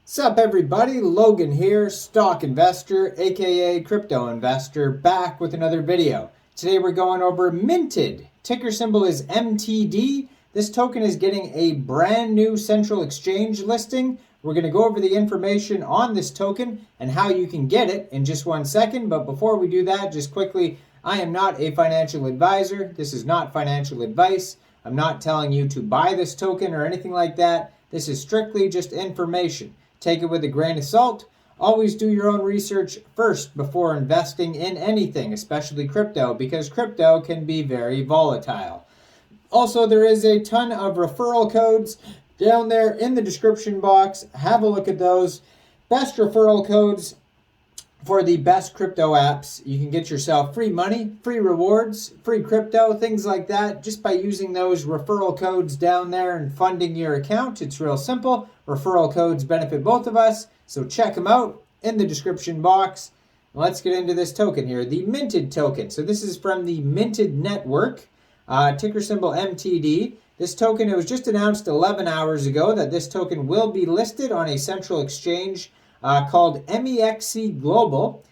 Sup everybody, Logan here, stock investor, aka crypto investor, back with another video. Today we're going over Minted. Ticker symbol is MTD. This token is getting a brand new central exchange listing. We're going to go over the information on this token and how you can get it in just 1 second. But before we do that, just quickly, I am not a financial advisor. This is not financial advice. I'm not telling you to buy this token or anything like that. This is strictly just information. Take it with a grain of salt. Always do your own research first before investing in anything, especially crypto, because crypto can be very volatile. Also, there is a ton of referral codes down there in the description box. Have a look at those. Best referral codes for the best crypto apps. You can get yourself free money, free rewards, free crypto, things like that, just by using those referral codes down there and funding your account. It's real simple. Referral codes benefit both of us, so check them out in the description box. Let's get into this token here, the Minted token. So this is from the Minted network, ticker symbol MTD. This token, it was just announced 11 hours ago that this token will be listed on a central exchange called Mexc Global,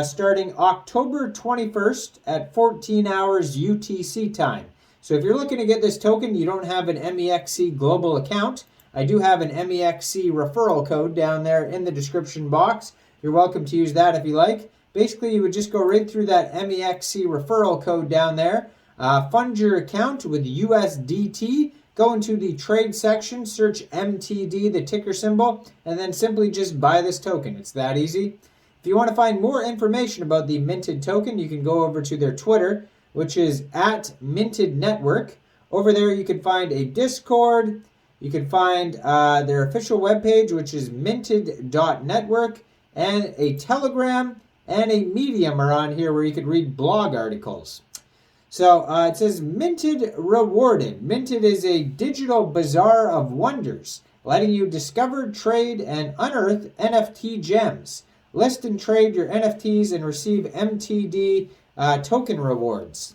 starting October 21st at 14 hours UTC time. So if you're looking to get this token, you don't have an Mexc Global account, I do have an Mexc referral code down there in the description box. You're welcome to use that if you like. Basically, you would just go right through that Mexc referral code down there, fund your account with USDT, go into the trade section, search MTD, the ticker symbol, and then simply just buy this token. It's that easy. If you want to find more information about the Minted token, you can go over to their Twitter, which is @MintedNetwork. Over there, you can find a Discord. You can find their official webpage, which is minted.network, and a Telegram and a Medium are on here where you could read blog articles. So it says Minted Rewarded. Minted is a digital bazaar of wonders, letting you discover, trade, and unearth NFT gems. List and trade your NFTs and receive MTD token rewards.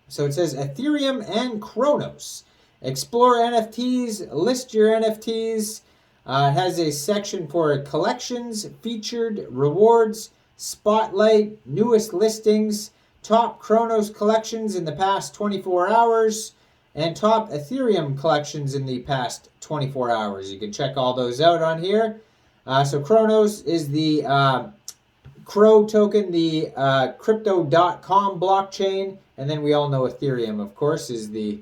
So it says Ethereum and Cronos. Explore NFTs, list your NFTs. It has a section for collections, featured, rewards, spotlight, newest listings, top Cronos collections in the past 24 hours, and top Ethereum collections in the past 24 hours. You can check all those out on here. So Cronos is the Crow token, the Crypto.com blockchain, and then we all know Ethereum, of course, is the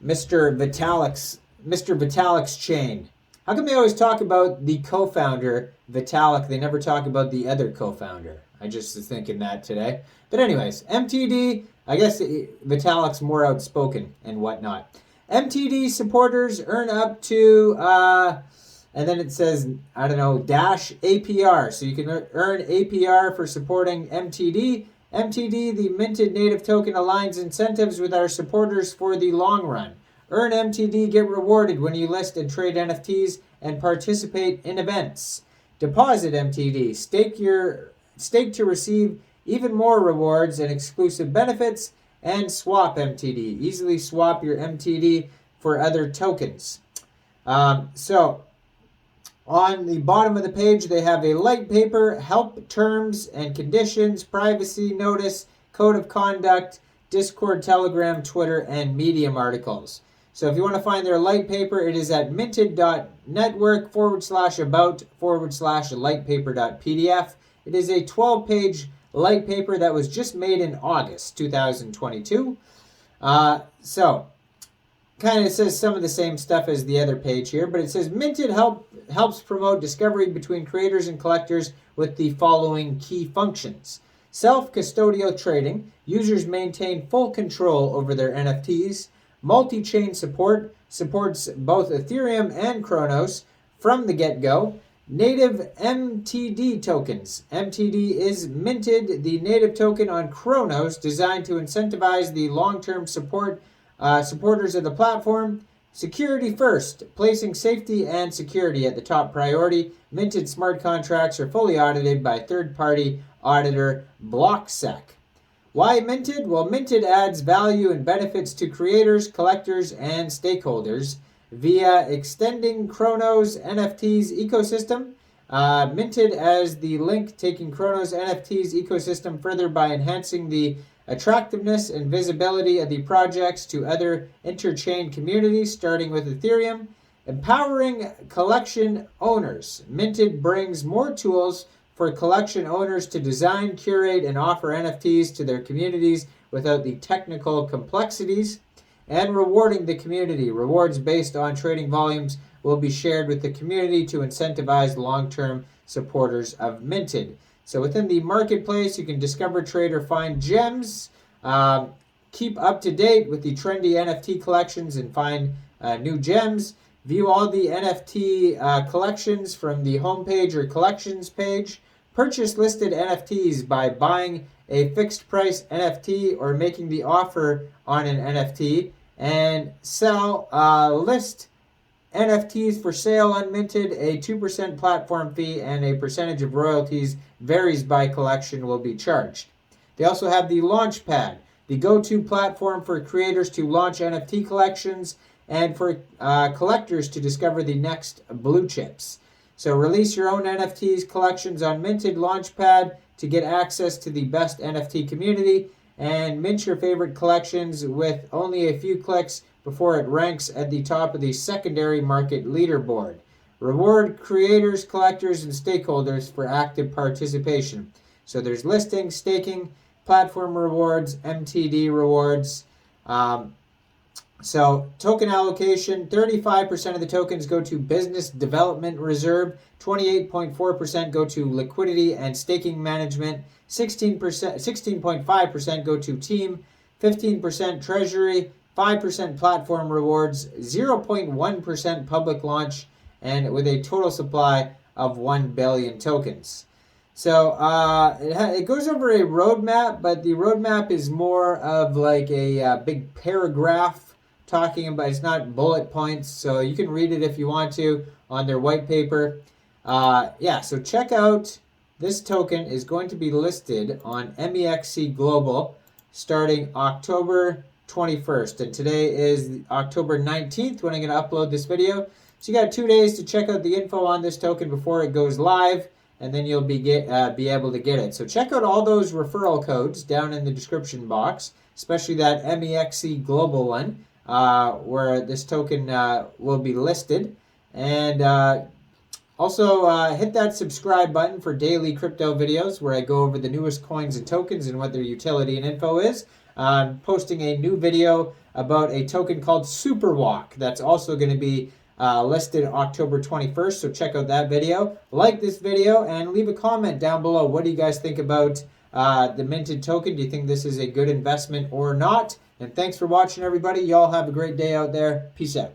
Mr. Vitalik's chain. How come they always talk about the co-founder, Vitalik? They never talk about the other co-founder. I just was thinking that today. But anyways, MTD, I guess Vitalik's more outspoken and whatnot. MTD supporters earn up to, and then it says, I don't know, dash APR. So you can earn APR for supporting MTD. MTD, the Minted native token, aligns incentives with our supporters for the long run. Earn MTD, get rewarded when you list and trade NFTs and participate in events. Deposit MTD, stake to receive even more rewards and exclusive benefits, and swap MTD. Easily swap your MTD for other tokens. So on the bottom of the page, they have a light paper, help terms and conditions, privacy notice, code of conduct, Discord, Telegram, Twitter, and Medium articles. So if you want to find their light paper, it is at minted.network/about/lightpaper.pdf. It is a 12-page light paper that was just made in August 2022. So kind of says some of the same stuff as the other page here, but it says Minted helps promote discovery between creators and collectors with the following key functions. Self-custodial trading. Users maintain full control over their NFTs. Multi-chain support. Supports both Ethereum and Cronos from the get-go. Native MTD tokens. MTD is minted, the native token on Cronos, designed to incentivize the long-term supporters of the platform. Security first, placing safety and security at the top priority. Minted smart contracts are fully audited by third-party auditor BlockSec. Why Minted? Well, Minted adds value and benefits to creators, collectors, and stakeholders. via extending Cronos NFTs ecosystem. Minted as the link taking Cronos NFTs ecosystem further by enhancing the attractiveness and visibility of the projects to other interchain communities, starting with Ethereum. Empowering collection owners. Minted brings more tools for collection owners to design, curate, and offer NFTs to their communities without the technical complexities. And rewarding the community. Rewards based on trading volumes will be shared with the community to incentivize long-term supporters of Minted. So within the marketplace, you can discover, trade, or find gems. Keep up to date with the trendy NFT collections and find new gems. View all the NFT collections from the homepage or collections page. Purchase listed NFTs by buying a fixed price NFT or making the offer on an NFT. And sell list NFTs for sale unminted. A 2% platform fee and a percentage of royalties varies by collection will be charged. They also have the Launchpad, the go-to platform for creators to launch NFT collections and for collectors to discover the next blue chips. So release your own NFTs collections on Minted Launchpad to get access to the best NFT community and mint your favorite collections with only a few clicks before it ranks at the top of the secondary market leaderboard. Reward creators, collectors, and stakeholders for active participation. So there's listing, staking, platform rewards, MTD rewards. So token allocation, 35% of the tokens go to business development reserve, 28.4% go to liquidity and staking management, 16.5% go to team, 15% treasury, 5% platform rewards, 0.1% public launch, and with a total supply of 1 billion tokens. So it goes over a roadmap, but the roadmap is more of like a big paragraph talking about, it's not bullet points, so you can read it if you want to on their white paper. So check out, this token is going to be listed on Mexc Global starting October 21st, and today is October 19th when I'm going to upload this video. So you got 2 days to check out the info on this token before it goes live, and then you'll be able to get it. So check out all those referral codes down in the description box, especially that Mexc Global one, where this token will be listed. And also hit that subscribe button for daily crypto videos where I go over the newest coins and tokens and what their utility and info is. I'm posting a new video about a token called Superwalk that's also going to be listed October 21st, so check out that video. Like this video and leave a comment down below. What do you guys think about the minted token? Do you think this is a good investment or not? And thanks for watching, everybody. Y'all have a great day out there. Peace out.